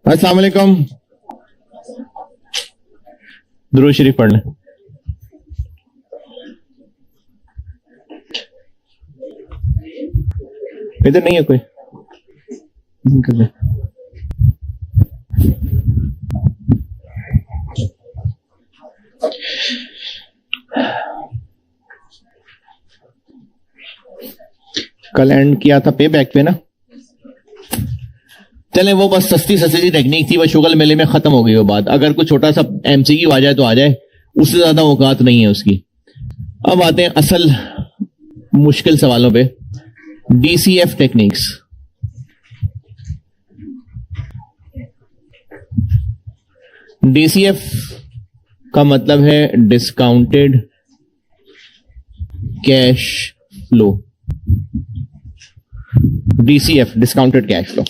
अस्सलाम वालेकुम। दुरूद शरीफ पढ़ लें। इधर नहीं है कोई? कल एंड किया था पे बैक पे ना। चले वो बस सस्ती सस्ती टेक्निक थी, वो शुगल मेले में खत्म हो गई वो बात। अगर कुछ छोटा सा एमसीक्यू आ जाए तो आ जाए, उससे ज्यादा औकात नहीं है उसकी। अब आते हैं असल मुश्किल सवालों पे। DCF techniques. डीसीएफ का मतलब है discounted cash flow. DCF discounted cash flow.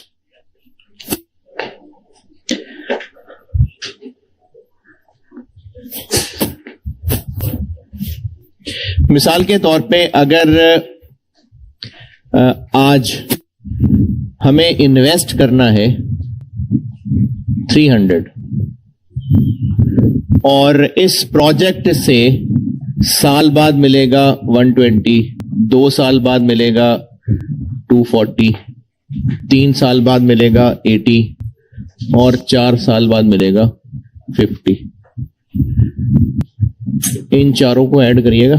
मिसाल के तौर पे अगर आज हमें इन्वेस्ट करना है 300 और इस प्रोजेक्ट से साल बाद मिलेगा 120, 2 साल बाद मिलेगा 240, 3 साल बाद मिलेगा 80 और 4 साल बाद मिलेगा 50। इन चारों को ऐड करिएगा।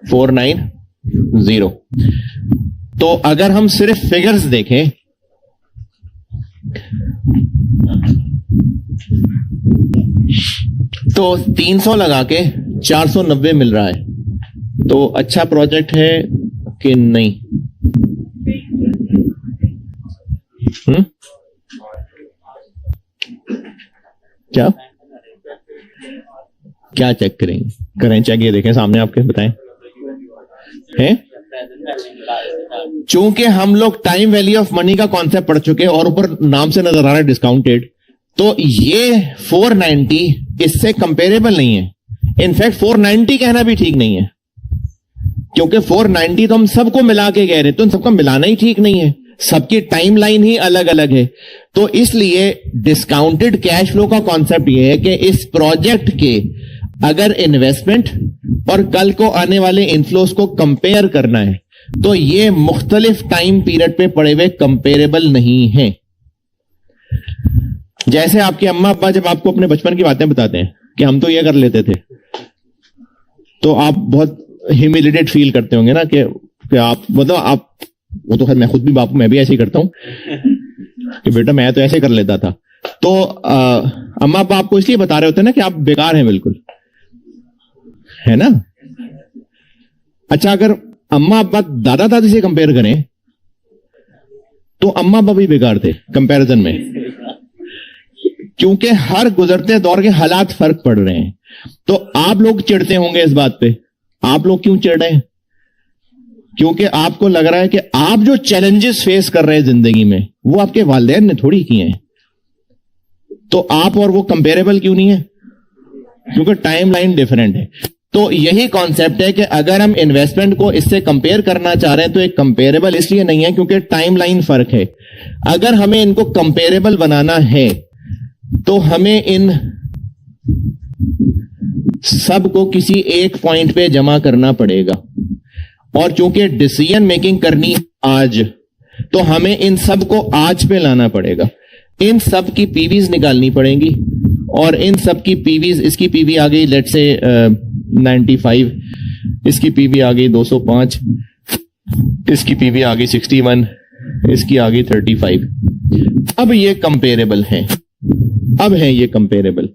$490। तो अगर हम सिर्फ फिगर्स देखें तो 300 लगा के 490 मिल रहा है। तो अच्छा प्रोजेक्ट है कि नहीं? क्या क्या चेक करेंगे? करें चेक, ये देखें सामने आपके, बताएं। है चूंकि हम लोग टाइम वैल्यू ऑफ मनी का कॉन्सेप्ट पढ़ चुके हैं और ऊपर नाम से नजर आ रहा है डिस्काउंटेड, तो ये 490 इससे कंपेरेबल नहीं है। इनफैक्ट 490 कहना भी ठीक नहीं है, क्योंकि 490 तो हम सबको मिला के कह रहे हैं, तो इन सबका मिलाना ही ठीक नहीं है। सबकी टाइमलाइन ही अलग अलग है। तो इसलिए डिस्काउंटेड कैश फ्लो का कॉन्सेप्ट यह है कि इस प्रोजेक्ट के अगर इन्वेस्टमेंट और कल को आने वाले इनफ्लोस को कंपेयर करना है तो ये मुख्तलिफ टाइम पीरियड पे पड़े हुए कंपेरेबल नहीं है। जैसे आपके अम्मा अब्बा जब आपको अपने बचपन की बातें बताते हैं कि हम तो ये कर लेते थे, तो आप बहुत ह्यूमिलेटेड फील करते होंगे ना कि आप मतलब आप, वो तो खैर मैं खुद भी बापू, मैं भी ऐसे ही करता हूं कि बेटा मैं तो ऐसे कर लेता था। तो अम्मा अब्बा आपको इसलिए बता रहे होते हैं ना कि आप बेकार हैं बिल्कुल, है ना। अच्छा, अगर अम्मा अब्बा दादा दादी से कंपेयर करें तो अम्मा अब्बा भी बेकार थे कंपैरिजन में, क्योंकि हर गुजरते दौर के हालात फर्क पड़ रहे हैं। तो आप लोग चिढ़ते होंगे इस बात पे। आप लोग क्यों चिढ़ रहे हैं? क्योंकि आपको लग रहा है कि आप जो चैलेंजेस फेस कर रहे हैं जिंदगी में वो आपके वालिदैन ने थोड़ी किए हैं। तो आप और वो कंपेरेबल क्यों नहीं है? क्योंकि टाइमलाइन डिफरेंट है। तो यही कॉन्सेप्ट है कि अगर हम इन्वेस्टमेंट को इससे कंपेयर करना चाह रहे हैं तो एक कंपेरेबल इसलिए नहीं है क्योंकि टाइमलाइन फर्क है। अगर हमें इनको कंपेरेबल बनाना है तो हमें इन सब को किसी एक पॉइंट पे जमा करना पड़ेगा, और चूंकि डिसीजन मेकिंग करनी आज, तो हमें इन सब को आज पे लाना पड़ेगा। इन सब की पीवीज निकालनी पड़ेंगी, और इन सब की पीवीज, इसकी पीवी आ गई लेट से 95, इसकी पीवी आ गई 205, इसकी पीवी आ गई 61, इसकी आ गई 35। अब ये कंपेरेबल हैं, अब है ये कंपेरेबल।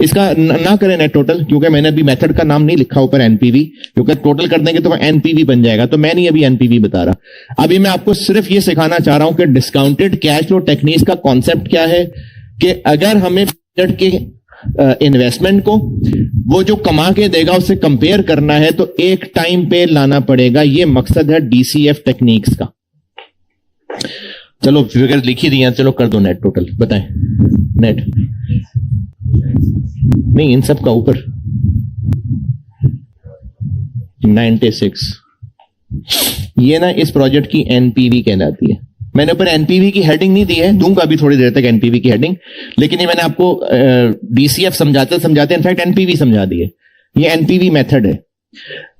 इसका ना करें नेट टोटल, क्योंकि मैंने अभी मेथड का नाम नहीं लिखा ऊपर एनपीवी, क्योंकि टोटल कर देंगे तो एनपीवी बन जाएगा, तो मैं नहीं अभी एनपीवी बता रहा। अभी मैं आपको सिर्फ ये सिखाना चाह रहा हूं कि डिस्काउंटेड कैश फ्लो टेक्निक्स का कॉन्सेप्ट क्या है, कि अगर हमें पीरियड के इन्वेस्टमेंट को वो जो कमा के देगा उससे कंपेयर करना है तो एक टाइम पे लाना पड़ेगा। ये मकसद है डीसीएफ टेक्निक्स का। चलो फिगर लिखी दी है, चलो कर दो नेट टोटल, बताएं नेट। नहीं, इन सब का ऊपर 96। ये ना इस प्रोजेक्ट की एनपीवी कहलाती है। मैंने ऊपर एनपीवी की हेडिंग नहीं दी है, दूंगा अभी थोड़ी देर तक एनपीवी की हेडिंग, लेकिन ये मैंने आपको डीसीएफ समझाते समझाते इनफैक्ट एनपीवी समझा दी है। ये एनपीवी मेथड है।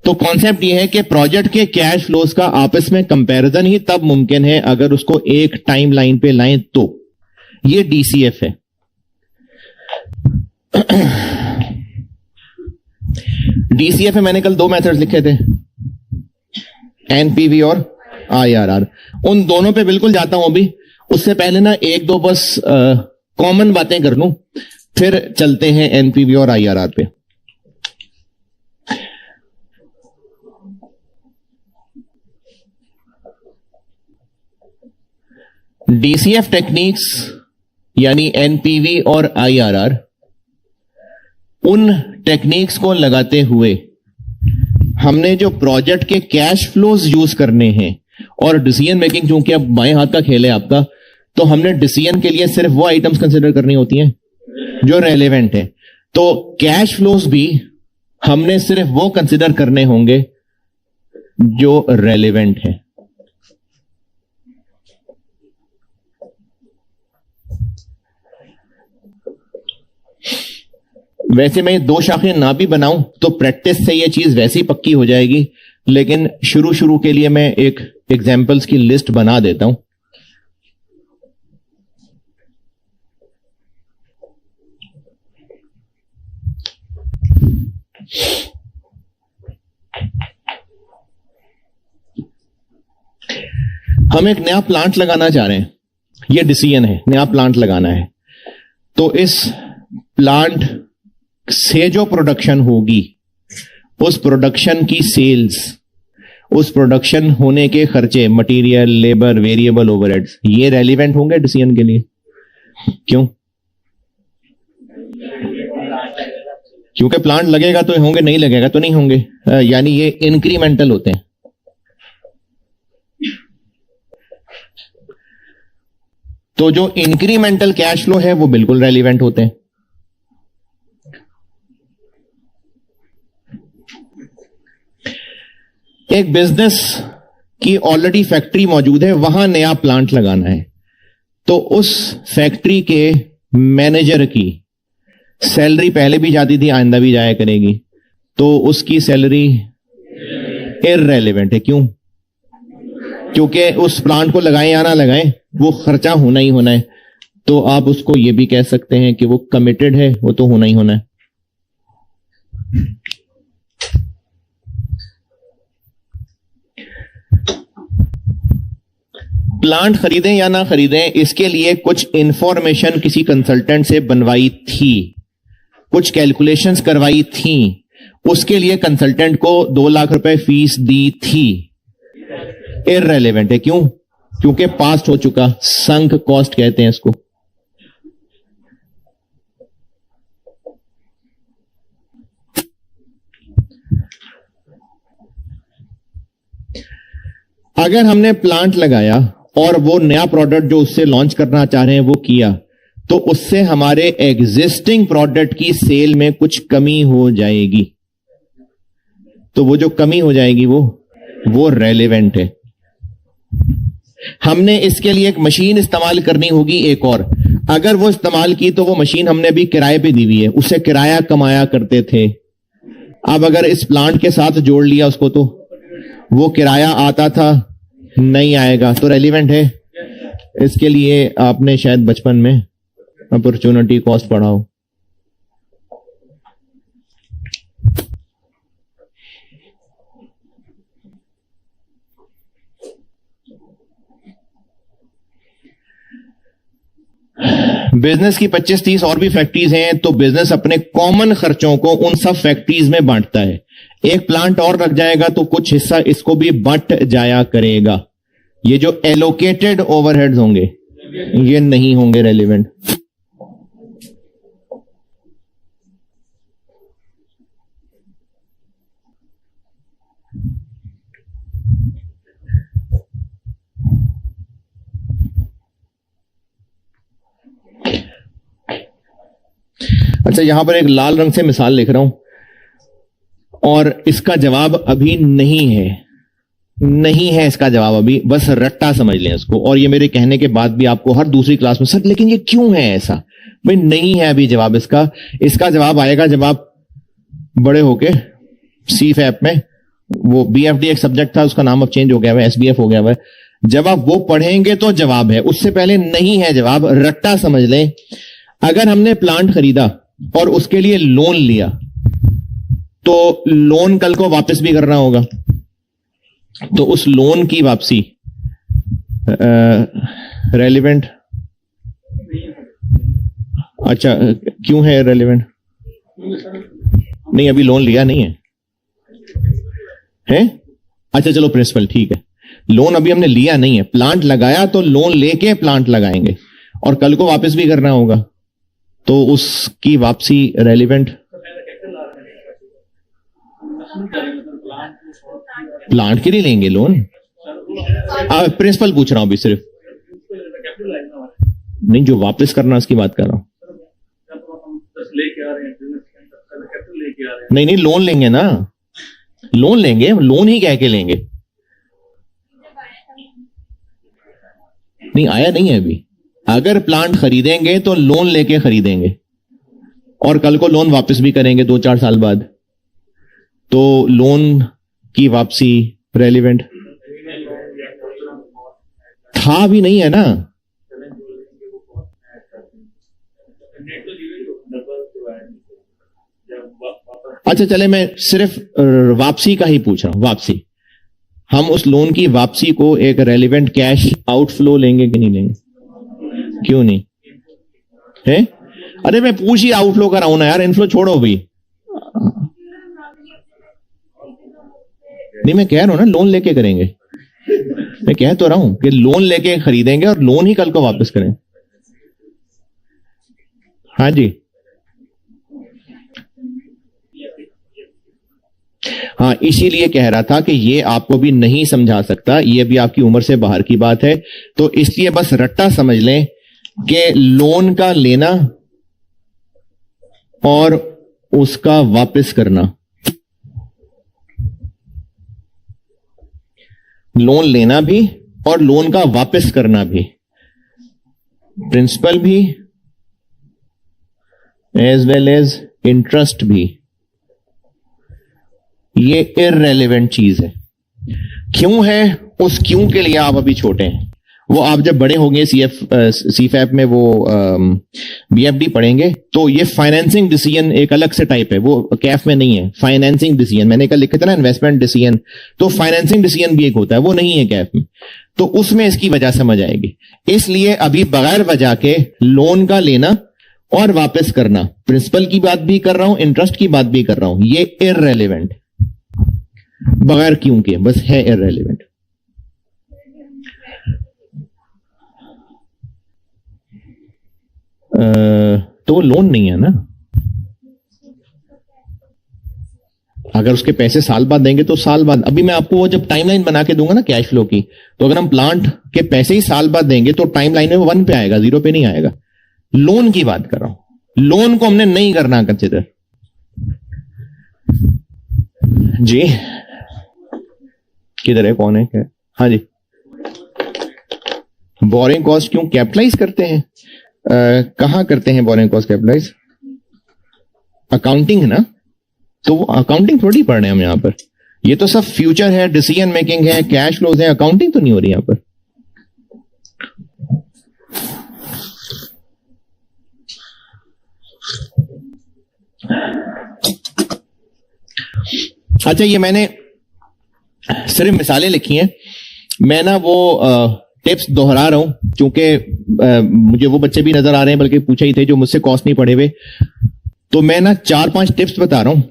तो कॉन्सेप्ट ये है कि प्रोजेक्ट के कैश फ्लोज का आपस में कंपैरिजन ही तब मुमकिन है अगर उसको एक टाइम लाइन पे लाएं तो। ये डीसीएफ है। डीसीएफ में मैंने कल दो मेथड्स लिखे थे, एनपीवी और आईआरआर। उन दोनों पे बिल्कुल जाता हूं अभी। उससे पहले ना एक दो बस कॉमन बातें कर लूं, फिर चलते हैं एनपीवी और आईआरआर पे। डीसीएफ टेक्निक्स यानी एनपीवी और आईआरआर, उन टेक्निक्स को लगाते हुए हमने जो प्रोजेक्ट के कैश फ्लोज यूज करने हैं, और डिसीजन मेकिंग चूंकि अब बाएं हाथ का खेल है आपका, तो हमने डिसीजन के लिए सिर्फ वो आइटम्स कंसिडर करनी होती हैं जो रेलेवेंट है। तो कैश फ्लोज भी हमने सिर्फ वो कंसिडर करने होंगे जो रेलेवेंट है। वैसे मैं दो शाखें ना भी बनाऊं तो प्रैक्टिस से ये चीज वैसी पक्की हो जाएगी, लेकिन शुरू के लिए मैं एक एग्जाम्पल्स की लिस्ट बना देता हूं। हम एक नया प्लांट लगाना चाह रहे हैं, यह डिसीजन है, नया प्लांट लगाना है। तो इस प्लांट से जो प्रोडक्शन होगी, उस प्रोडक्शन की सेल्स, उस प्रोडक्शन होने के खर्चे, मटेरियल, लेबर, वेरिएबल ओवरहेड्स, ये रेलिवेंट होंगे डिसीजन के लिए। क्यों? क्योंकि प्लांट लगेगा तो होंगे, नहीं लगेगा तो नहीं होंगे, यानी ये इंक्रीमेंटल होते हैं। तो जो इंक्रीमेंटल कैश फ्लो है वो बिल्कुल रेलिवेंट होते हैं। एक बिजनेस की ऑलरेडी फैक्ट्री मौजूद है, वहां नया प्लांट लगाना है, तो उस फैक्ट्री के मैनेजर की सैलरी पहले भी जाती थी, आइंदा भी जाया करेगी, तो उसकी सैलरी इररेलेवेंट है। क्यों? क्योंकि उस प्लांट को लगाएं या ना लगाएं, वो खर्चा होना ही होना है। तो आप उसको ये भी कह सकते हैं कि वो कमिटेड है, वो तो होना ही होना है। प्लांट खरीदें या ना खरीदें, इसके लिए कुछ इंफॉर्मेशन किसी कंसल्टेंट से बनवाई थी, कुछ कैलकुलेशंस करवाई थी, उसके लिए कंसल्टेंट को 2 लाख रुपए फीस दी थी। इररेलेवेंट है। क्यों? क्योंकि पास्ट हो चुका, संक कॉस्ट कहते हैं इसको। अगर हमने प्लांट लगाया और वो नया प्रोडक्ट जो उससे लॉन्च करना चाह रहे हैं वो किया, तो उससे हमारे एग्जिस्टिंग प्रोडक्ट की सेल में कुछ कमी हो जाएगी। तो वो जो कमी हो जाएगी वो रेलेवेंट है। हमने इसके लिए एक मशीन इस्तेमाल करनी होगी एक और, अगर वो इस्तेमाल की तो वो मशीन हमने भी किराए पे दी हुई है, उससे किराया कमाया करते थे। अब अगर इस प्लांट के साथ जोड़ लिया उसको, तो वो किराया आता था, नहीं आएगा, तो रेलिवेंट है। इसके लिए आपने शायद बचपन में अपॉर्चुनिटी कॉस्ट पढ़ा हो। बिजनेस की 25-30 और भी फैक्ट्रीज हैं, तो बिजनेस अपने कॉमन खर्चों को उन सब फैक्ट्रीज में बांटता है। एक प्लांट और लग जाएगा तो कुछ हिस्सा इसको भी बंट जाया करेगा। ये जो एलोकेटेड ओवरहेड्स होंगे ये नहीं होंगे रेलिवेंट। अच्छा, यहां पर एक लाल रंग से मिसाल लिख रहा हूं। और इसका जवाब अभी नहीं है इसका जवाब अभी, बस रट्टा समझ लें इसको। और ये मेरे कहने के बाद भी आपको हर दूसरी क्लास में सर लेकिन ये क्यों है ऐसा, भाई नहीं है अभी जवाब इसका जवाब आएगा जब आप बड़े होके CFAP में, वो BFD एक सब्जेक्ट था उसका नाम अब चेंज हो गया है, SBF हो गया है, जब आप वो पढ़ेंगे तो जवाब है, उससे पहले नहीं है जवाब, रट्टा समझ लें। अगर हमने प्लांट खरीदा और उसके लिए लोन लिया तो लोन कल को वापस भी करना होगा, तो उस लोन की वापसी रेलिवेंट, अच्छा क्यों है रेलिवेंट? नहीं अभी लोन लिया नहीं है? अच्छा चलो प्रिंसिपल ठीक है, लोन अभी हमने लिया नहीं है, प्लांट लगाया तो लोन लेके प्लांट लगाएंगे और कल को वापस भी करना होगा, तो उसकी वापसी रेलिवेंट। प्लांट के लिए लेंगे लोन? प्रिंसिपल पूछ रहा हूं अभी सिर्फ, नहीं जो वापस करना उसकी बात कर रहा हूं। नहीं लोन लेंगे ना, लोन लेंगे, लोन ही कह के लेंगे। नहीं आया नहीं है अभी, अगर प्लांट खरीदेंगे तो लोन लेके खरीदेंगे और कल को लोन वापस भी करेंगे 2-4 साल बाद, तो लोन की वापसी रेलिवेंट था भी नहीं है ना। अच्छा चले मैं सिर्फ वापसी का ही पूछ रहा हूं, वापसी हम उस लोन की वापसी को एक रेलिवेंट कैश आउटफ्लो लेंगे कि नहीं लेंगे? क्यों नहीं है? अरे मैं पूछ ही आउटफ्लो कर रहा हूं ना यार, इनफ्लो छोड़ो भी। नहीं मैं कह रहा हूं ना लोन लेके करेंगे, मैं कह तो रहा हूं कि लोन लेके खरीदेंगे और लोन ही कल को वापस करें। हाँ जी हाँ, इसीलिए कह रहा था कि ये आपको भी नहीं समझा सकता, ये भी आपकी उम्र से बाहर की बात है, तो इसलिए बस रट्टा समझ लें कि लोन का लेना और उसका वापस करना, लोन लेना भी और लोन का वापस करना भी, प्रिंसिपल भी एज वेल एज इंटरेस्ट भी, ये इररेलेवेंट चीज है। क्यों है? उस क्यों के लिए आप अभी छोटे हैं, वो आप जब बड़े होंगे CFAP में वो BFD पढ़ेंगे तो ये फाइनेंसिंग डिसीजन एक अलग से टाइप है, वो कैफ में नहीं है। फाइनेंसिंग डिसीजन मैंने कल लिखा था ना, इन्वेस्टमेंट डिसीजन, तो फाइनेंसिंग डिसीजन भी एक होता है, वो नहीं है कैफ में, तो उसमें इसकी वजह समझ आएगी। इसलिए अभी बगैर वजह के लोन का लेना और वापस करना, प्रिंसिपल की बात भी कर रहा हूं, इंटरेस्ट की बात भी कर रहा हूं, ये इररेलेवेंट, बगैर क्यों के बस है इररेलेवेंट। तो लोन नहीं है ना, अगर उसके पैसे साल बाद देंगे तो साल बाद, अभी मैं आपको वो जब टाइमलाइन बना के दूंगा ना कैश फ्लो की, तो अगर हम प्लांट के पैसे ही साल बाद देंगे तो टाइमलाइन में 1 पे आएगा, 0 पे नहीं आएगा। लोन की बात कर रहा हूं, लोन को हमने नहीं करना कंसिडर। जी किधर है, कौन है, क्या? हाँ जी, बोरिंग कॉस्ट क्यों कैपिटलाइज करते हैं? कहां करते हैं बोरिंग कॉस्ट कैपिटलाइज? अकाउंटिंग है ना, तो वो अकाउंटिंग थोड़ी पढ़ रहे हैं हम यहां पर, ये तो सब फ्यूचर है, डिसीजन मेकिंग है, कैश फ्लोज है, अकाउंटिंग तो नहीं हो रही यहां पर। अच्छा ये मैंने सिर्फ मिसालें लिखी हैं, मैं ना वो टिप्स दोहरा रहा हूं क्योंकि मुझे वो बच्चे भी नजर आ रहे हैं, बल्कि पूछे ही थे जो मुझसे कॉस्ट नहीं पढ़े हुए, तो मैं ना 4-5 टिप्स बता रहा हूं।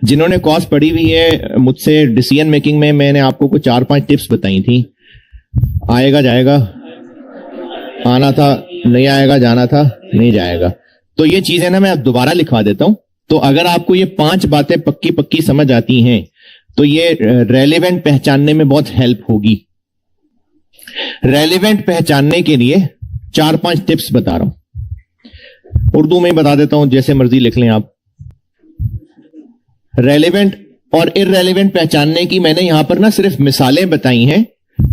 जिन्होंने कॉस्ट पढ़ी हुई है मुझसे डिसीजन मेकिंग में, मैंने आपको कुछ 4-5 टिप्स बताई थी। आएगा जाएगा, आना था नहीं आएगा, जाना था नहीं जाएगा, तो ये चीजें ना मैं दोबारा लिखवा देता हूं। तो अगर आपको ये 5 बातें पक्की पक्की समझ आती हैं तो ये रेलेवेंट पहचानने में बहुत हेल्प होगी। रेलेवेंट पहचानने के लिए 4-5 टिप्स बता रहा हूं, उर्दू में ही बता देता हूं, जैसे मर्जी लिख लें आप। रेलेवेंट और इररेलेवेंट पहचानने की मैंने यहां पर ना सिर्फ मिसालें बताई हैं,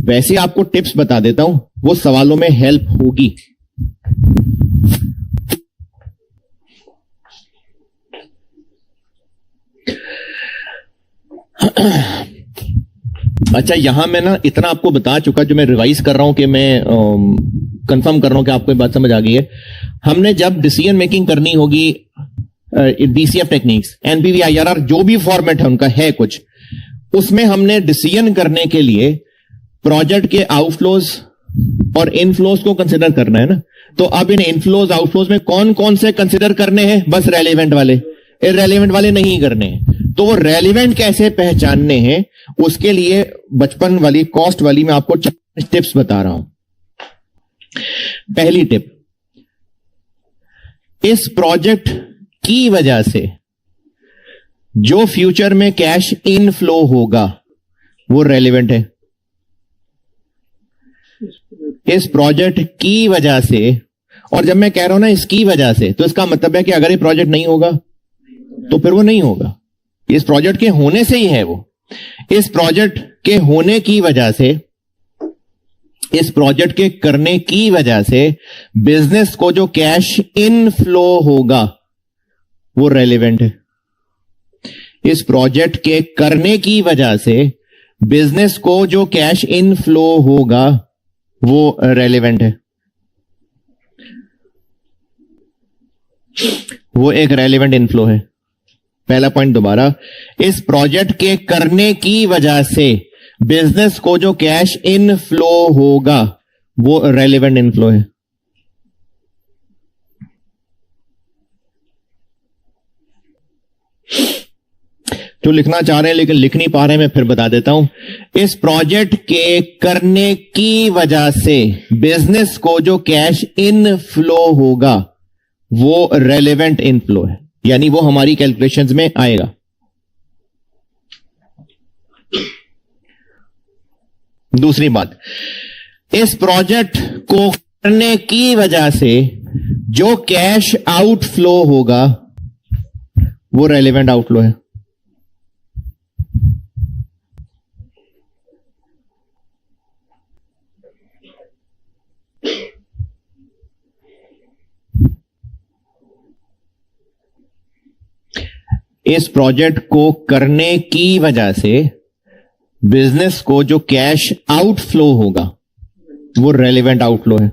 वैसे आपको टिप्स बता देता हूं, वो सवालों में हेल्प होगी। अच्छा, यहां मैं ना इतना आपको बता चुका, जो मैं रिवाइज कर रहा हूं कि मैं कंफर्म कर रहा हूं कि आपको ये बात समझ आ गई है। हमने जब डिसीजन मेकिंग करनी होगी, डीसीएफ टेक्निक्स, एनपीवी, आईआरआर, जो भी फॉर्मेट है उनका है कुछ, उसमें हमने डिसीजन करने के लिए प्रोजेक्ट के आउटफ्लोज और इनफ्लोज को कंसिडर करना है ना। तो अब इन इनफ्लोज आउटफ्लोज में कौन कौन से कंसिडर करने हैं? बस रेलिवेंट वाले, इररेलेवेंट वाले नहीं करने हैं। तो वो रेलिवेंट कैसे पहचानने हैं, उसके लिए बचपन वाली, कॉस्ट वाली मैं आपको 4 टिप्स बता रहा हूं। पहली टिप, इस प्रोजेक्ट की वजह से जो फ्यूचर में कैश इनफ्लो होगा वो रेलिवेंट है। इस प्रोजेक्ट की वजह से, और जब मैं कह रहा हूं ना इसकी वजह से, तो इसका मतलब है कि अगर ये प्रोजेक्ट नहीं होगा तो फिर वो नहीं होगा। इस प्रोजेक्ट के होने से ही है वो। इस प्रोजेक्ट के होने की वजह से, इस प्रोजेक्ट के करने की वजह से बिजनेस को जो कैश इनफ्लो होगा वो रेलिवेंट है। इस प्रोजेक्ट के करने की वजह से बिजनेस को जो कैश इनफ्लो होगा वो रेलिवेंट है। वो एक रेलिवेंट इनफ्लो है। पहला पॉइंट दोबारा, इस प्रोजेक्ट के करने की वजह से बिजनेस को जो कैश इनफ्लो होगा वो रेलिवेंट इनफ्लो है। जो लिखना चाह रहे हैं लेकिन लिख नहीं पा रहे हैं, मैं फिर बता देता हूं। इस प्रोजेक्ट के करने की वजह से बिजनेस को जो कैश इनफ्लो होगा वो रेलेवेंट इनफ्लो है, यानी वो हमारी कैलकुलेशंस में आएगा। दूसरी बात, इस प्रोजेक्ट को करने की वजह से जो कैश आउटफ्लो होगा वो रेलेवेंट आउटफ्लो है। इस प्रोजेक्ट को करने की वजह से बिजनेस को जो कैश आउटफ्लो होगा वो रेलेवेंट आउटफ्लो है।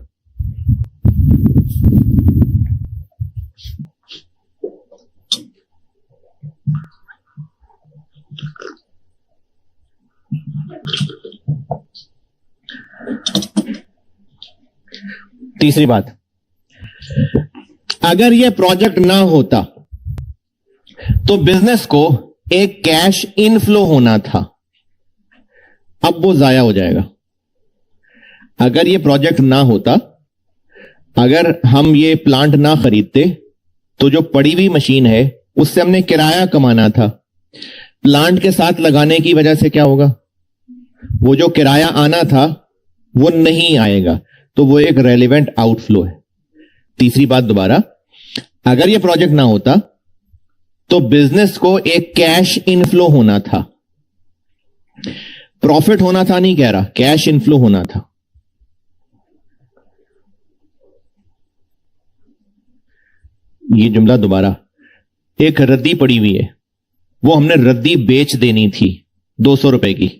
तीसरी बात, अगर यह प्रोजेक्ट ना होता तो बिजनेस को एक कैश इनफ्लो होना था, अब वो जाया हो जाएगा। अगर ये प्रोजेक्ट ना होता, अगर हम ये प्लांट ना खरीदते, तो जो पड़ी हुई मशीन है उससे हमने किराया कमाना था। प्लांट के साथ लगाने की वजह से क्या होगा? वो जो किराया आना था वो नहीं आएगा, तो वो एक रेलेवेंट आउटफ्लो है। तीसरी बात दोबारा, अगर ये प्रोजेक्ट ना होता तो बिजनेस को एक कैश इनफ्लो होना था। प्रॉफिट होना था नहीं कह रहा, कैश इनफ्लो होना था। ये जुमला दोबारा, एक रद्दी पड़ी हुई है, वो हमने रद्दी बेच देनी थी 200 रुपए की।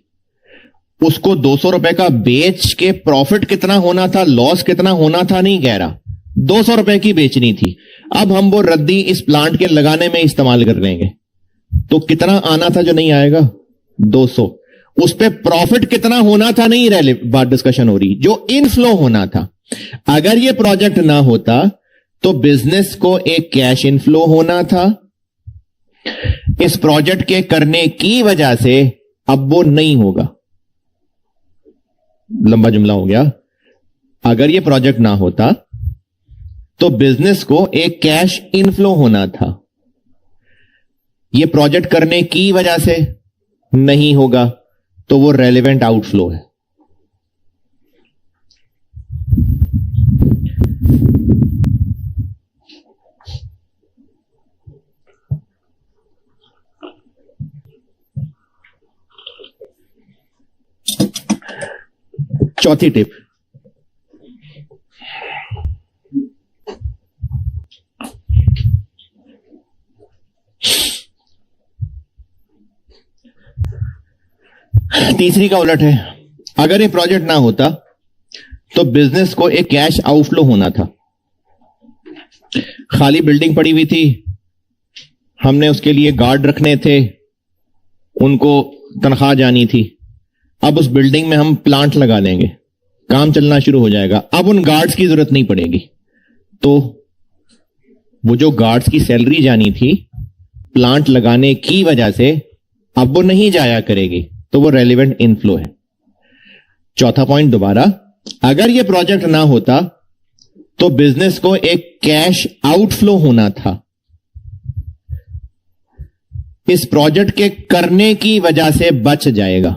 उसको 200 रुपए का बेच के प्रॉफिट कितना होना था, लॉस कितना होना था नहीं कह रहा, 200 रुपए की बेचनी थी। अब हम वो रद्दी इस प्लांट के लगाने में इस्तेमाल कर लेंगे, तो कितना आना था जो नहीं आएगा? 200। उस पे प्रॉफिट कितना होना था नहीं रह बात डिस्कशन हो रही, जो इनफ्लो होना था। अगर ये प्रोजेक्ट ना होता तो बिजनेस को एक कैश इनफ्लो होना था। इस प्रोजेक्ट के करने की वजह से अब वो नहीं होगा। लंबा जुमला हो गया। अगर ये प्रोजेक्ट ना होता तो बिजनेस को एक कैश इनफ्लो होना था। यह प्रोजेक्ट करने की वजह से नहीं होगा, तो वो रेलेवेंट आउटफ्लो है। चौथी टिप, तीसरी का उलट है। अगर ये प्रोजेक्ट ना होता तो बिजनेस को एक कैश आउटफ्लो होना था। खाली बिल्डिंग पड़ी हुई थी, हमने उसके लिए गार्ड रखने थे, उनको तनख्वाह जानी थी। अब उस बिल्डिंग में हम प्लांट लगा देंगे, काम चलना शुरू हो जाएगा। अब उन गार्ड्स की जरूरत नहीं पड़ेगी, तो वो जो गार्ड्स की सैलरी जानी थी प्लांट लगाने की वजह से अब वो नहीं जाया करेगी, तो वो रेलिवेंट इनफ्लो है। चौथा पॉइंट दोबारा, अगर ये प्रोजेक्ट ना होता तो बिजनेस को एक कैश आउटफ्लो होना था। इस प्रोजेक्ट के करने की वजह से बच जाएगा।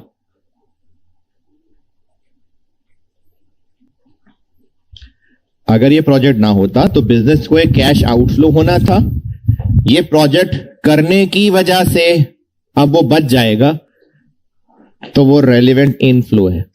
अगर ये प्रोजेक्ट ना होता तो बिजनेस को एक कैश आउटफ्लो होना था। ये प्रोजेक्ट करने की वजह से अब वो बच जाएगा, तो वो रेलिवेंट इनफ्लो है।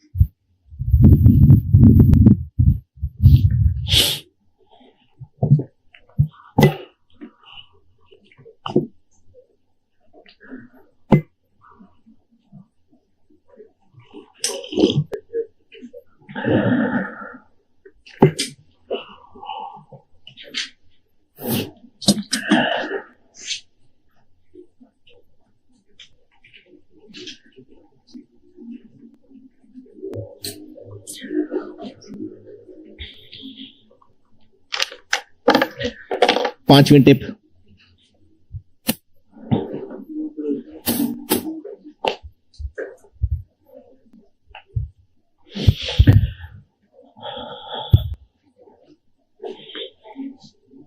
पांचवी टिप,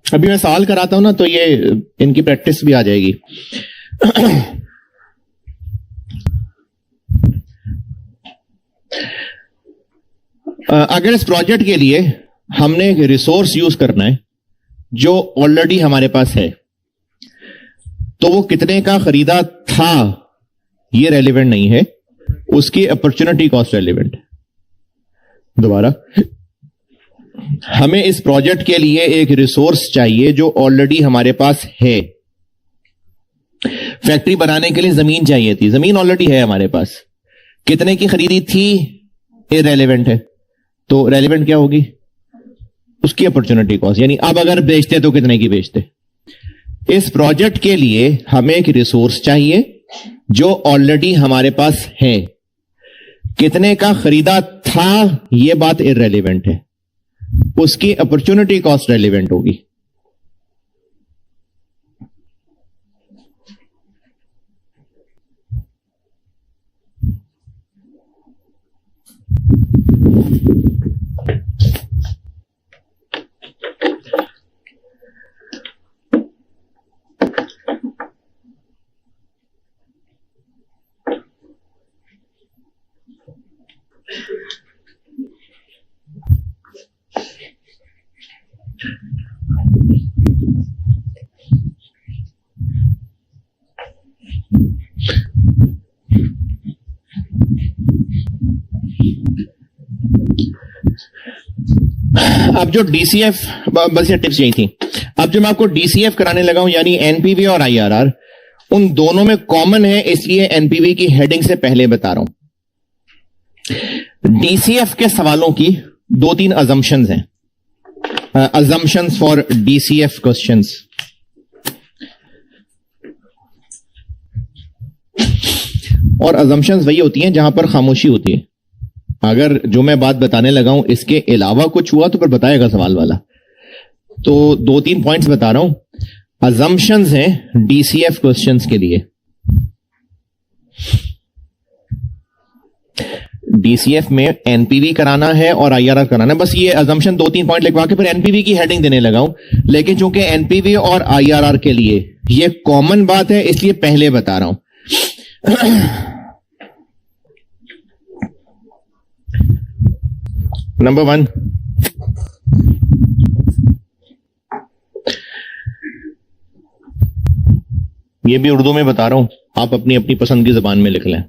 अभी मैं सवाल कराता हूं ना तो ये इनकी प्रैक्टिस भी आ जाएगी। अगर इस प्रोजेक्ट के लिए हमने एक रिसोर्स यूज करना है जो ऑलरेडी हमारे पास है, तो वो कितने का खरीदा था ये रेलिवेंट नहीं है, उसकी अपॉर्चुनिटी कॉस्ट रेलिवेंट है। दोबारा, हमें इस प्रोजेक्ट के लिए एक रिसोर्स चाहिए जो ऑलरेडी हमारे पास है। फैक्ट्री बनाने के लिए जमीन चाहिए थी, जमीन ऑलरेडी है हमारे पास, कितने की खरीदी थी इररेलेवेंट है, तो रेलिवेंट क्या होगी, उसकी अपॉर्चुनिटी कॉस्ट, यानी अब अगर बेचते तो कितने की बेचते। इस प्रोजेक्ट के लिए हमें एक रिसोर्स चाहिए जो ऑलरेडी हमारे पास है, कितने का खरीदा था यह बात इररेलेवेंट है, उसकी अपॉर्चुनिटी कॉस्ट रेलिवेंट होगी। अब जो डीसीएफ, बस ये टिप्स यही थी। अब जो मैं आपको डीसीएफ कराने लगा हूं यानी एनपीवी और आईआरआर, उन दोनों में कॉमन है, इसलिए एनपीवी की हेडिंग से पहले बता रहा हूं। डीसीएफ के सवालों की 2-3 अजम्पशंस हैं, अजम्पशंस फॉर डीसीएफ क्वेश्चंस। और अजम्पशंस वही होती हैं जहां पर खामोशी होती है। अगर जो मैं बात बताने लगा हूं इसके अलावा कुछ हुआ तो फिर बताएगा सवाल वाला। तो 2-3 पॉइंट्स बता रहा हूं, अजम्पशंस हैं डीसीएफ क्वेश्चंस के लिए। डीसीएफ में एनपीवी कराना है और आईआरआर कराना है, बस ये अजम्पशन 2-3 पॉइंट लिखवा के फिर एनपीवी की हेडिंग देने लगा हूं। लेकिन चूंकि एनपीवी और आईआरआर के लिए ये कॉमन बात है इसलिए पहले बता रहा हूं। नंबर 1, ये भी उर्दू में बता रहा हूं, आप अपनी अपनी पसंद की जबान में लिख लें,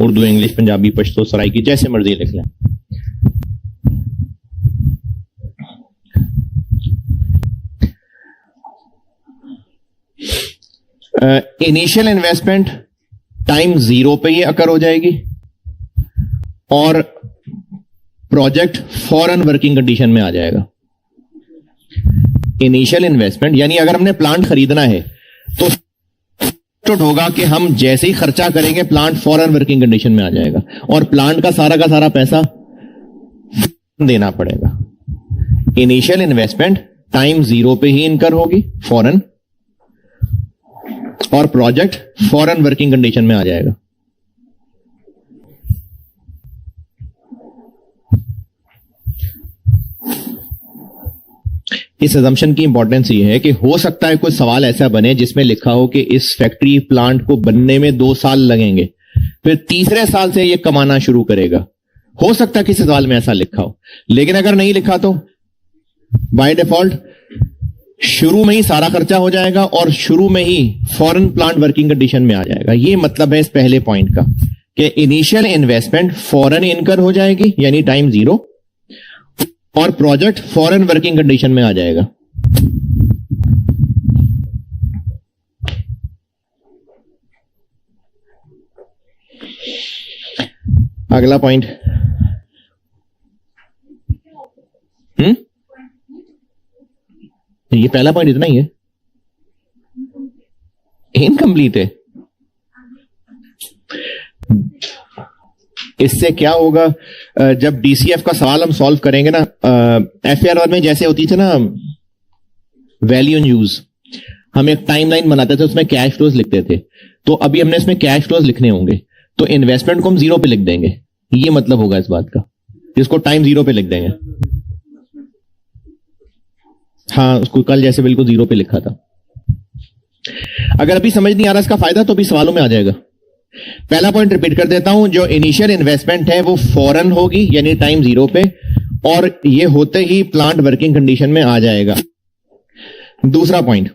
उर्दू, इंग्लिश, पंजाबी, पश्तो, सराइकी, जैसे मर्जी लिख लें। इनिशियल इन्वेस्टमेंट टाइम 0 पे ये अकर हो जाएगी और प्रोजेक्ट फॉरन वर्किंग कंडीशन में आ जाएगा। इनिशियल इन्वेस्टमेंट यानी अगर हमने प्लांट खरीदना है तो होगा कि हम जैसे ही खर्चा करेंगे प्लांट फॉरन वर्किंग कंडीशन में आ जाएगा और प्लांट का सारा पैसा देना पड़ेगा। इनिशियल इन्वेस्टमेंट टाइम 0 पे ही इनकर होगी फॉरन और प्रोजेक्ट फॉरन वर्किंग कंडीशन में आ जाएगा। इस अजम्पशन की इंपॉर्टेंस ये है कि हो सकता है कोई सवाल ऐसा बने जिसमें लिखा हो कि इस फैक्ट्री प्लांट को बनने में 2 साल लगेंगे, फिर तीसरे साल से ये कमाना शुरू करेगा। हो सकता है किसी सवाल में ऐसा लिखा हो, लेकिन अगर नहीं लिखा तो बाय डिफॉल्ट शुरू में ही सारा खर्चा हो जाएगा और शुरू में ही फॉरेन प्लांट वर्किंग कंडीशन में आ जाएगा। ये मतलब है इस पहले पॉइंट का कि इनिशियल इन्वेस्टमेंट फॉरेन इनकर हो जाएगी यानी टाइम 0 और प्रोजेक्ट फॉरेन वर्किंग कंडीशन में आ जाएगा। अगला पॉइंट ये पहला पॉइंट इतना ही है, इनकम्प्लीट है। इससे क्या होगा, जब डीसीएफ का सवाल हम सॉल्व करेंगे ना, एफआर में जैसे होती थी ना वैल्यू इन यूज, हम एक टाइमलाइन बनाते थे उसमें कैश फ्लोज लिखते थे, तो अभी हमने इसमें कैश फ्लोज लिखने होंगे तो इन्वेस्टमेंट को हम 0 पे लिख देंगे। ये मतलब होगा इस बात का, जिसको टाइम 0 पे लिख देंगे। हाँ, उसको कल जैसे बिल्कुल 0 पे लिखा था। अगर अभी समझ नहीं आ रहा इसका फायदा तो अभी सवालों में आ जाएगा। पहला पॉइंट रिपीट कर देता हूं, जो इनिशियल इन्वेस्टमेंट है वो फॉरेन होगी यानी टाइम 0 पे और ये होते ही प्लांट वर्किंग कंडीशन में आ जाएगा। दूसरा पॉइंट,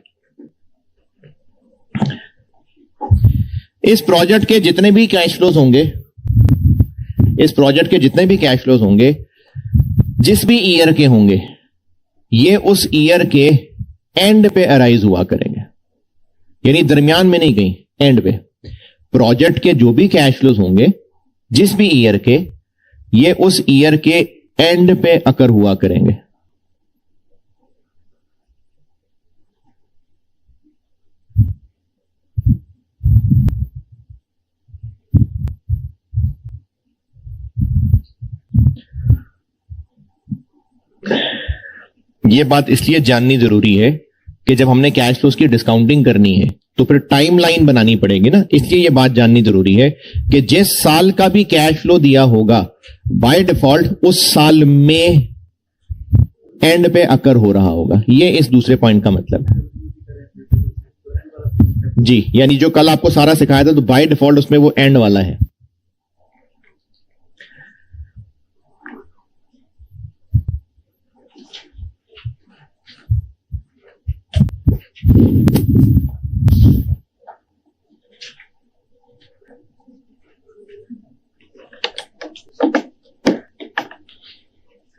इस प्रोजेक्ट के जितने भी कैश फ्लोज होंगे, जिस भी ईयर के होंगे, ये उस ईयर के एंड पे अराइज हुआ करेंगे, यानी दरमियान में नहीं, कहीं एंड पे। प्रोजेक्ट के जो भी कैश फ्लोज होंगे जिस भी ईयर के, ये उस ईयर के एंड पे अकर हुआ करेंगे। यह बात इसलिए जाननी जरूरी है कि जब हमने कैश फ्लोज की डिस्काउंटिंग करनी है तो फिर टाइमलाइन बनानी पड़ेगी ना, इसलिए यह बात जाननी जरूरी है कि जिस साल का भी कैश फ्लो दिया होगा बाय डिफॉल्ट उस साल में एंड पे अकर हो रहा होगा। यह इस दूसरे पॉइंट का मतलब है जी, यानी जो कल आपको सारा सिखाया था तो बाय डिफॉल्ट उसमें वो एंड वाला है।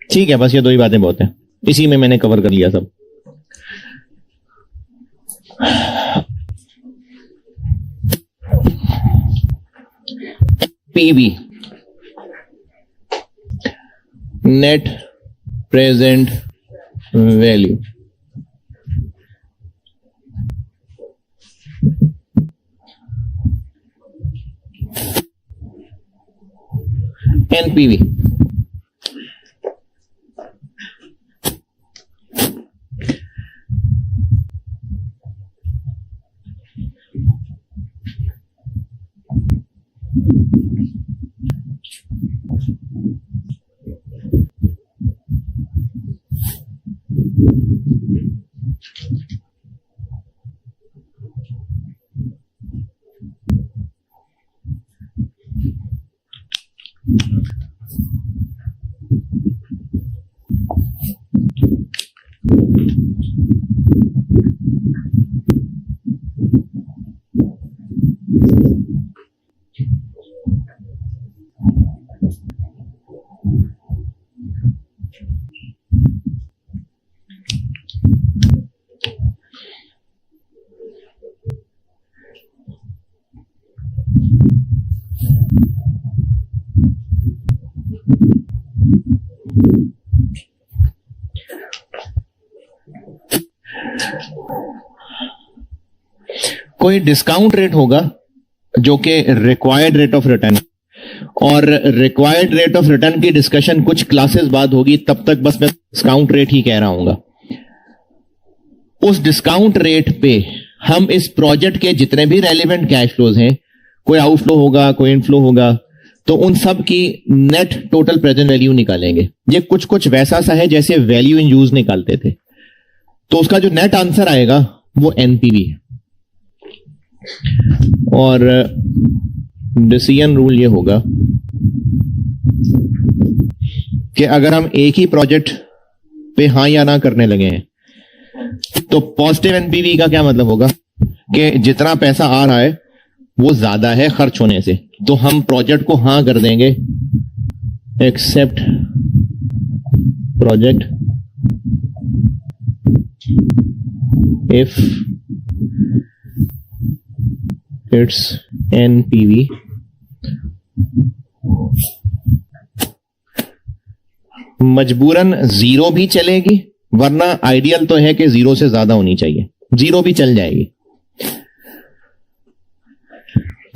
ठीक है, बस ये 2 ही बातें बहुत हैं, इसी में मैंने कवर कर लिया सब। PV net present value, NPV कोई डिस्काउंट रेट होगा जो कि रिक्वायर्ड रेट ऑफ रिटर्न, और रिक्वायर्ड रेट ऑफ रिटर्न की डिस्कशन कुछ क्लासेस बाद होगी, तब तक बस मैं डिस्काउंट रेट ही कह रहा हूंगा। उस डिस्काउंट रेट पे हम इस प्रोजेक्ट के जितने भी रेलिवेंट कैश फ्लोज हैं, कोई आउटफ्लो होगा, कोई इनफ्लो होगा, तो उन सब की नेट टोटल प्रेजेंट वैल्यू निकालेंगे। ये कुछ कुछ वैसा सा है जैसे वैल्यू इन यूज निकालते थे। तो उसका जो नेट आंसर आएगा वो एनपीवी है। और डिसीजन रूल ये होगा कि अगर हम एक ही प्रोजेक्ट पे हां या ना करने लगे हैं, तो पॉजिटिव एनपीवी का क्या मतलब होगा कि जितना पैसा आ रहा है वो ज्यादा है खर्च होने से, तो हम प्रोजेक्ट को हां कर देंगे। Accept project if it's NPV मजबूरन जीरो भी चलेगी, वरना आइडियल तो है कि जीरो से ज्यादा होनी चाहिए। जीरो भी चल जाएगी।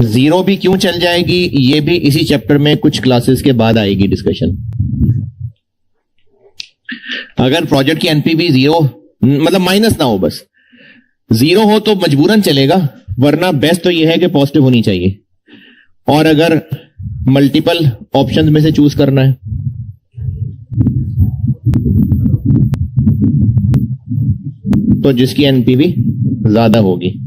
जीरो भी क्यों चल जाएगी, ये भी इसी चैप्टर में कुछ क्लासेस के बाद आएगी डिस्कशन। अगर प्रोजेक्ट की एनपीवी जीरो मतलब माइनस ना हो, बस जीरो हो तो मजबूरन चलेगा, वरना बेस्ट तो यह है कि पॉजिटिव होनी चाहिए। और अगर मल्टीपल ऑप्शंस में से चूज करना है तो जिसकी एनपीवी ज्यादा होगी।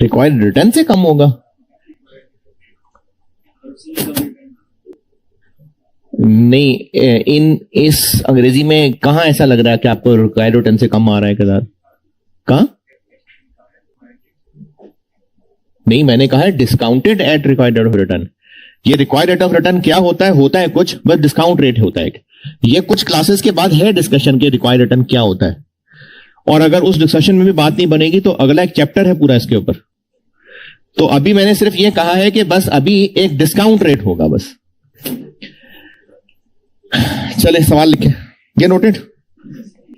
रिक्वायर्ड रिटर्न से कम होगा? नहीं, इस अंग्रेजी में कहां ऐसा लग रहा है कि आपको रिक्वायर्ड रिटर्न से कम आ रहा है? किधर? कहां? नहीं, मैंने कहा है discounted eight required rate of return. ये रिक्वायर्ड रेट ऑफ रिटर्न क्या होता है? होता है कुछ, बस डिस्काउंट रेट होता है। ये कुछ क्लासेस के बाद है डिस्कशन के रिक्वायर्ड रिटर्न क्या होता है। और अगर उस डिस्कशन में भी बात नहीं बनेगी तो अगला एक चैप्टर है पूरा इसके ऊपर। तो अभी मैंने सिर्फ ये कहा है कि बस अभी एक डिस्काउंट रेट होगा बस। चले सवाल लिखें। ये नोटेड?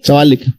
सवाल लिखें।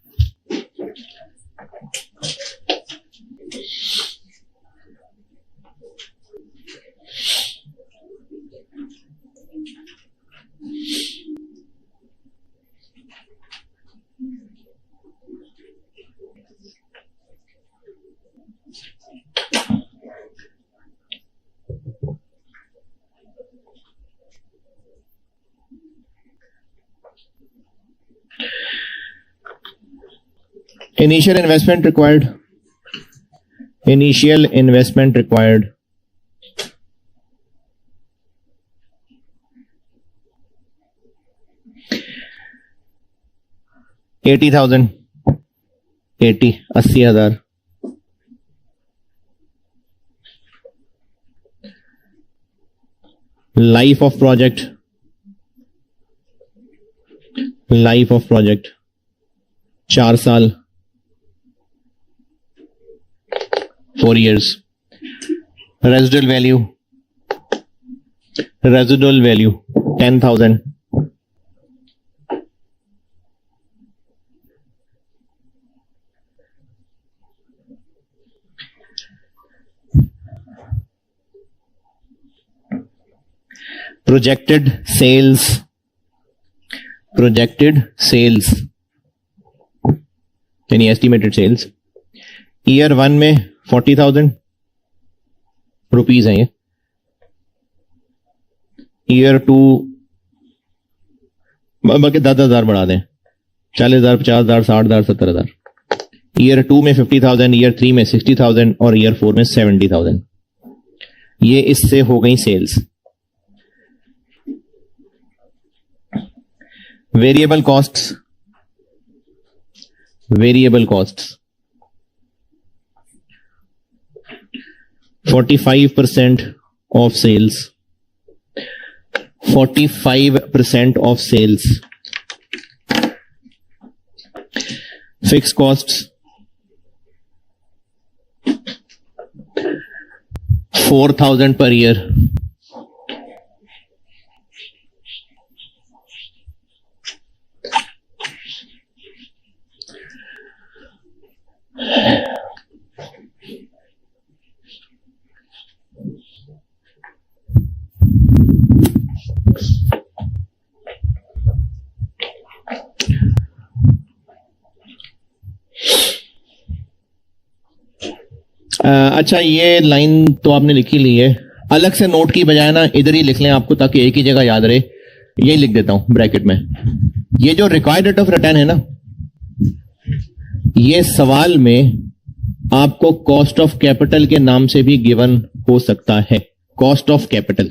Initial investment required. Initial investment required. $80,000. 80,000. Life of project 4 साल, 4 years. Residual value 10,000. Projected sales यानी estimated sales year 1 में 40,000 रुपीज है ये. ईयर 2 बाकी 10,000 बढ़ा दें, 40,000, 50,000, 60,000, 70,000. ईयर 2 में 50,000, ईयर 3 में 60,000 और ईयर 4 में 70,000. ये इससे हो गई sales. Variable costs 45% of sales. 45% of sales. Fixed costs 4,000 per year. अच्छा, ये लाइन तो आपने लिखी ली है, अलग से नोट की बजाय ना इधर ही लिख लें आपको, ताकि एक ही जगह याद रहे. यही लिख देता हूं ब्रैकेट में. ये जो रिक्वायर्ड रेट ऑफ रिटर्न है ना, ये सवाल में आपको कॉस्ट ऑफ कैपिटल के नाम से भी गिवन हो सकता है. कॉस्ट ऑफ कैपिटल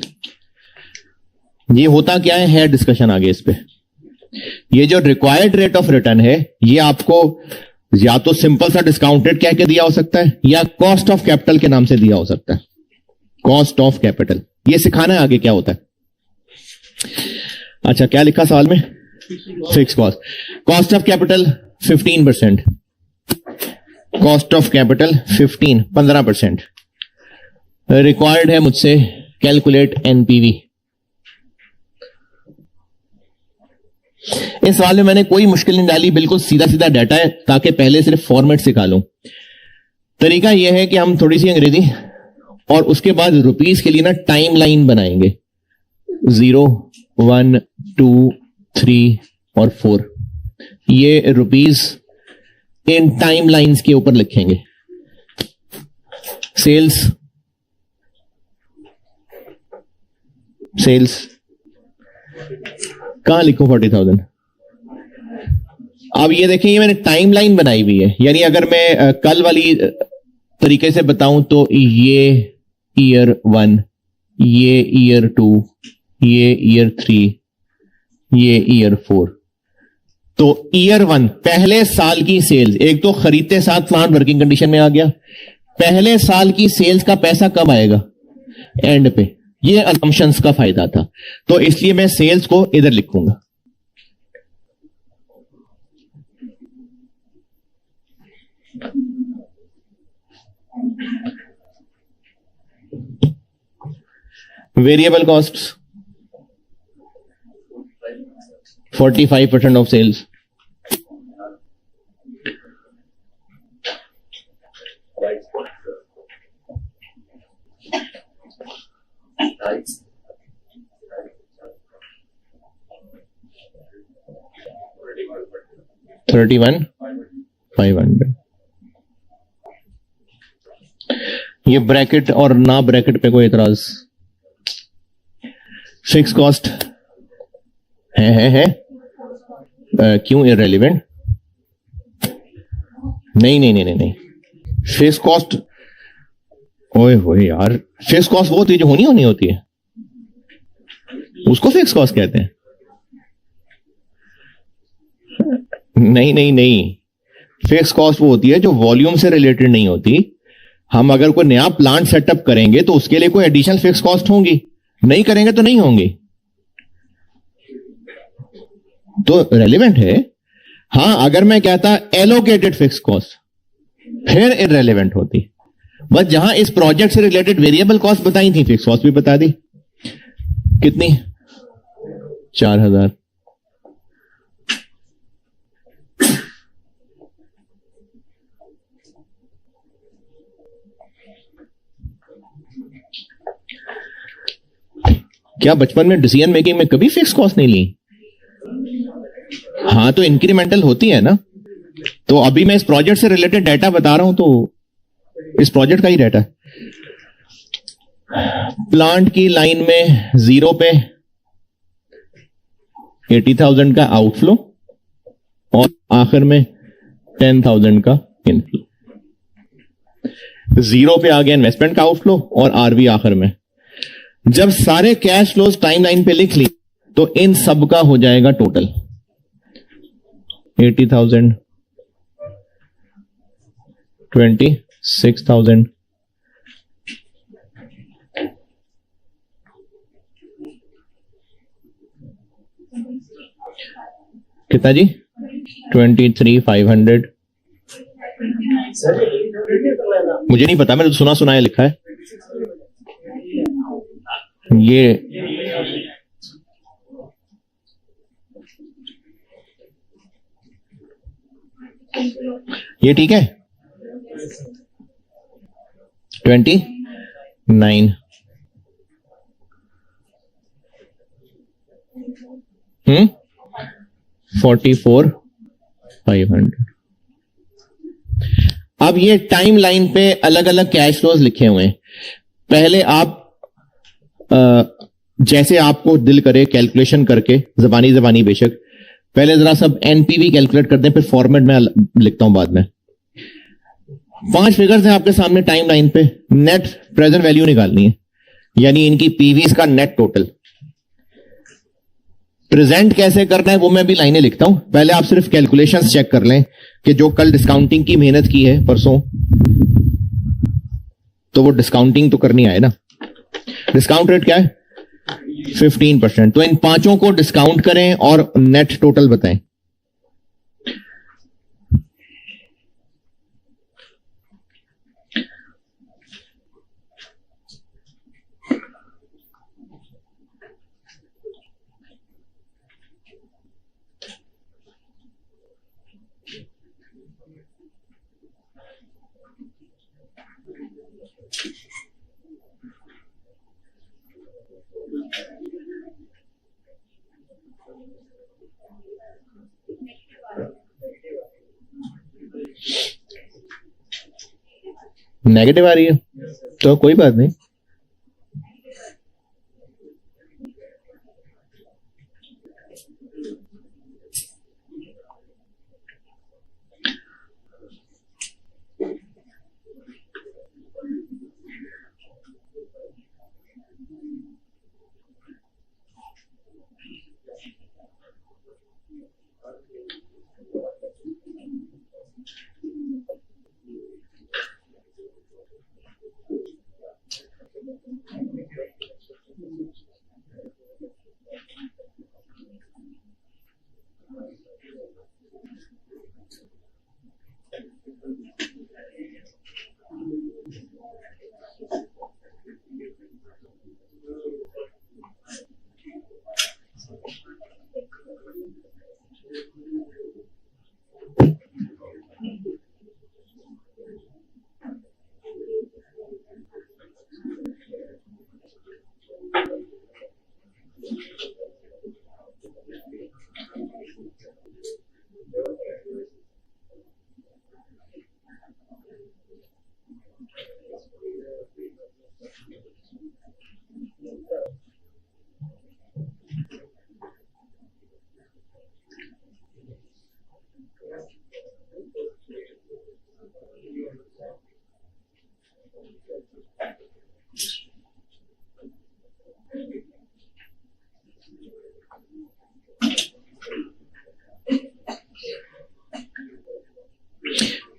ये होता क्या है डिस्कशन आगे इस पे. ये जो रिक्वायर्ड रेट ऑफ रिटर्न है, ये आपको या तो सिंपल सा डिस्काउंटेड कह के दिया हो सकता है, या कॉस्ट ऑफ कैपिटल के नाम से दिया हो सकता है. कॉस्ट ऑफ कैपिटल ये सिखाना है आगे क्या होता है. अच्छा, क्या लिखा सवाल में? Fix cost. Cost of capital 15%. Cost of capital 15% required है मुझसे. Calculate NPV. इस सवाल में मैंने कोई मुश्किल नहीं डाली, बिल्कुल सीधा सीधा डाटा है, ताकि पहले सिर्फ फॉर्मेट सिखा लूं. तरीका यह है कि हम थोड़ी सी अंग्रेजी और उसके बाद रुपीस के लिए ना टाइम लाइन बनाएंगे. 0, 1, 2, 3 और 4. ये रुपीस इन टाइम लाइंस के ऊपर लिखेंगे. सेल्स कहां लिखूं? 40,000. अब ये देखें, ये मैंने टाइम लाइन बनाई हुई है. यानी अगर मैं कल वाली तरीके से बताऊं तो ये ईयर 1, ये ईयर 2, ये ईयर 3, ये ईयर 4. तो ईयर 1 पहले साल की सेल्स, एक तो खरीदते साथ प्लांट वर्किंग कंडीशन में आ गया. पहले साल की सेल्स का पैसा कब आएगा? एंड पे. ये असम्पशंस का फायदा था, तो इसलिए मैं सेल्स को इधर लिखूंगा. Variable costs 45% of sales. $31,500. ये ब्रैकेट और ना ब्रैकेट पे कोई एतराज? फिक्स कॉस्ट है क्यों इररेलेवेंट? नहीं. फिक्स कॉस्ट, ओए होए यार, फिक्स कॉस्ट वो होती है जो होनी होती है, उसको फिक्स कॉस्ट कहते हैं. नहीं, फिक्स कॉस्ट वो होती है जो वॉल्यूम से रिलेटेड नहीं होती. हम अगर कोई नया प्लांट सेटअप करेंगे तो उसके लिए कोई एडिशनल फिक्स कॉस्ट होंगी, नहीं करेंगे तो नहीं होंगी, तो रेलिवेंट है। हां, अगर मैं कहता एलोकेटेड फिक्स कॉस्ट, फिर इररेलेवेंट होती। बस जहां इस प्रोजेक्ट से रिलेटेड वेरिएबल कॉस्ट बताई थी, फिक्स कॉस्ट भी बता दी। कितनी? 4000। क्या बचपन में डिसीजन मेकिंग में कभी फिक्स कॉस्ट नहीं ली? हाँ, तो इंक्रीमेंटल होती है ना। तो अभी मैं इस प्रोजेक्ट से रिलेटेड डाटा बता रहा हूं, तो इस प्रोजेक्ट का ही डाटा। प्लांट की लाइन में 0 पे 80,000 का आउटफ्लो और आखिर में 10,000 का इनफ्लो। 0 पे आ गया इन्वेस्टमेंट का आउटफ्लो और आरवी आखिर में। जब सारे कैश फ्लोज टाइमलाइन पे लिख ली तो इन सब का हो जाएगा टोटल 80,000, 26,000, कितना जी? 23,500। मुझे नहीं पता, मैंने तो सुना सुनाया लिखा है। ये ठीक है। 29 44,500। अब ये टाइम लाइन पे अलग अलग कैश फ्लोज लिखे हुए हैं। पहले आप जैसे आपको दिल करे कैलकुलेशन करके, जबानी बेशक, पहले जरा सब एनपीवी कैलकुलेट करते हैं, फिर फॉर्मेट में लिखता हूं बाद में। 5 फिगर्स हैं आपके सामने टाइम लाइन पे। नेट प्रेजेंट वैल्यू निकालनी है, यानी इनकी पीवीज का नेट टोटल। प्रेजेंट कैसे करना है वो मैं भी लाइनें लिखता हूं। पहले आप सिर्फ कैलकुलेशंस चेक कर लें कि जो कल डिस्काउंटिंग की मेहनत की है परसों, तो वो डिस्काउंटिंग तो करनी आए ना। डिस्काउंट रेट क्या है? 15%। तो इन पांचों को डिस्काउंट करें और नेट टोटल बताएं। नेगेटिव आ रही है तो कोई बात नहीं।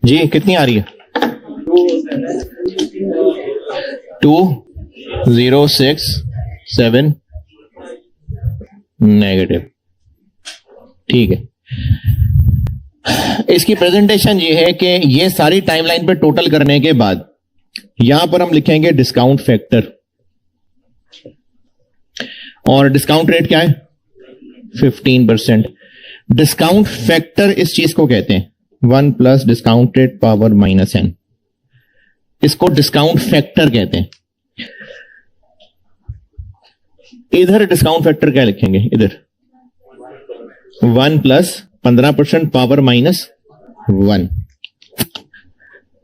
जी कितनी आ रही है? 2067 7 नेगेटिव। ठीक है, इसकी प्रेजेंटेशन ये है कि ये सारी टाइमलाइन पे टोटल करने के बाद यहां पर हम लिखेंगे डिस्काउंट फैक्टर, और डिस्काउंट रेट क्या है 15%। डिस्काउंट फैक्टर इस चीज को कहते हैं 1 plus discount rate power -n, इसको डिस्काउंट फैक्टर कहते हैं। इधर डिस्काउंट फैक्टर क्या लिखेंगे, इधर 1 प्लस 15% पावर -1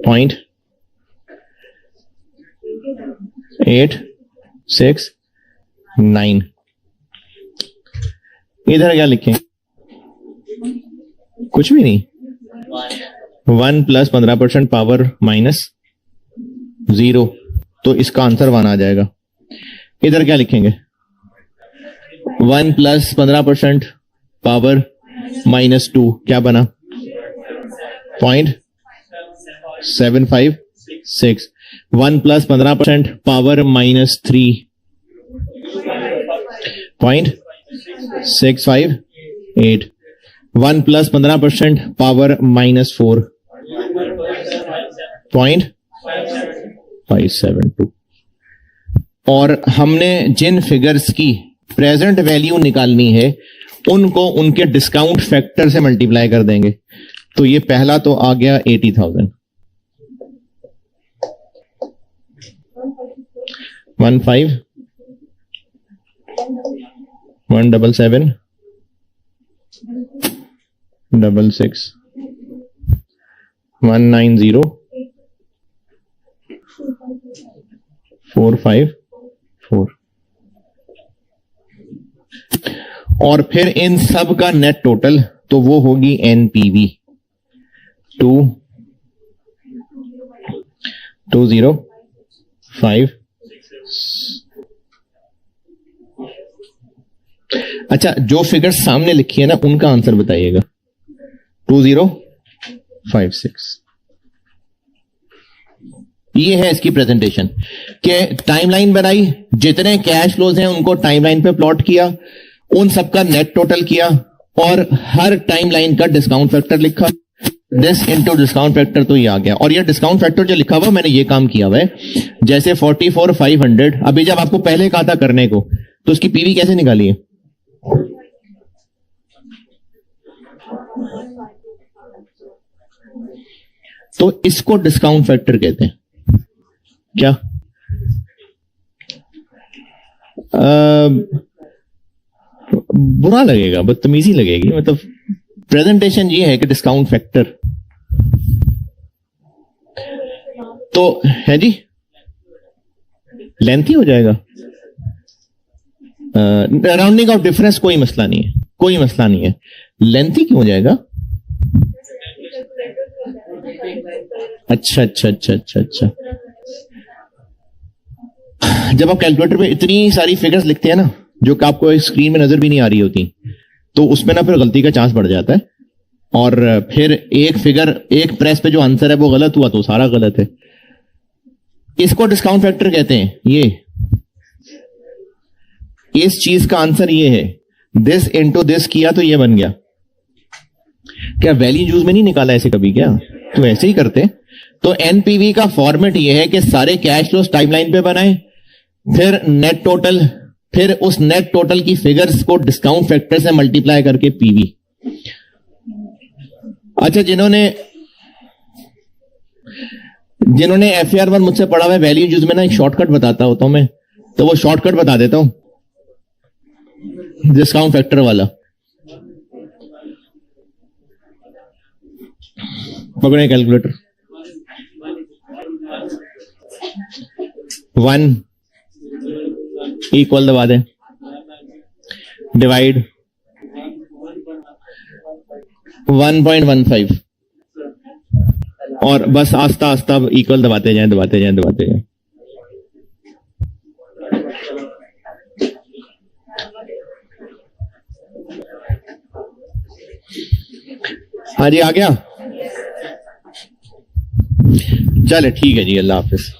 0.869। इधर क्या लिखें, कुछ भी नहीं, 1 प्लस 15% पावर -0, तो इसका आंसर 1 आ जाएगा। इधर क्या लिखेंगे, 1 प्लस 15% पावर -2, क्या बना 0.756। 1 प्लस 15% पावर -3 0.658। 1 plus 15% power -4 0.572। और हमने जिन फिगर्स की प्रेजेंट वैल्यू निकालनी है उनको उनके डिस्काउंट फैक्टर से मल्टीप्लाई कर देंगे। तो ये पहला तो आ गया 80,000, 15 177 66 190 454। और फिर इन सब का नेट टोटल, तो वो होगी एनपीवी 2056। अच्छा, जो फिगर सामने लिखी है ना उनका आंसर बताइएगा। 2056 ये है इसकी प्रेजेंटेशन कि टाइमलाइन बनाई, जितने कैश फ्लोज हैं उनको टाइमलाइन पे प्लॉट किया, उन सबका नेट टोटल किया और हर टाइमलाइन का डिस्काउंट फैक्टर लिखा। दिस इनटू डिस्काउंट फैक्टर, तो ये आ गया। और ये डिस्काउंट फैक्टर जो लिखा हुआ मैंने ये काम किया हुआ है, जैसे 44,500 अभी जब आपको पहले कहा था करने को, तो उसकी पीवी कैसे निकाली है? तो इसको डिस्काउंट फैक्टर कहते हैं। क्या बुरा लगेगा, बदतमीजी लगेगी, मतलब प्रेजेंटेशन ये है कि डिस्काउंट फैक्टर तो है जी, लेंथी हो जाएगा। राउंडिंग ऑफ डिफरेंस कोई मसला नहीं है, कोई मसला नहीं है। लेंथी क्यों हो जाएगा? अच्छा अच्छा अच्छा अच्छा अच्छा, जब आप कैलकुलेटर पे इतनी सारी फिगर्स लिखते हैं ना जो कि आपको स्क्रीन में नजर भी नहीं आ रही होती, तो उसमें ना फिर गलती का चांस बढ़ जाता है। और फिर एक फिगर, एक प्रेस पे जो आंसर है वो गलत हुआ तो सारा गलत है। इसको डिस्काउंट फैक्टर कहते हैं। ये इस चीज का आंसर ये है, दिस इनटू दिस किया तो ये बन गया। क्या वैल्यू यूज में नहीं निकाला ऐसे कभी? क्या तो ऐसे ही करते। तो एनपीवी का फॉर्मेट ये है कि सारे कैश फ्लोस टाइमलाइन पे बनाए, फिर नेट टोटल, फिर उस नेट टोटल की फिगर्स को डिस्काउंट फैक्टर से मल्टीप्लाई करके पीवी। अच्छा, जिन्होंने FAR1 मुझसे पढ़ा हुआ है, वैल्यू यूज में ना एक शॉर्टकट बताता होता हूं मैं, तो वो शॉर्टकट बता देता हूं, डिस्काउंट फैक्टर वाला। पकड़े कैलकुलेटर, 1 इक्वल दबा दें, डिवाइड 1.15, और बस आस्ता आस्ता इक्वल दबाते जाएं, दबाते जाएं, दबाते जाएं। हाँ जी, आ गया। चले ठीक है जी, अल्लाह हाफिज।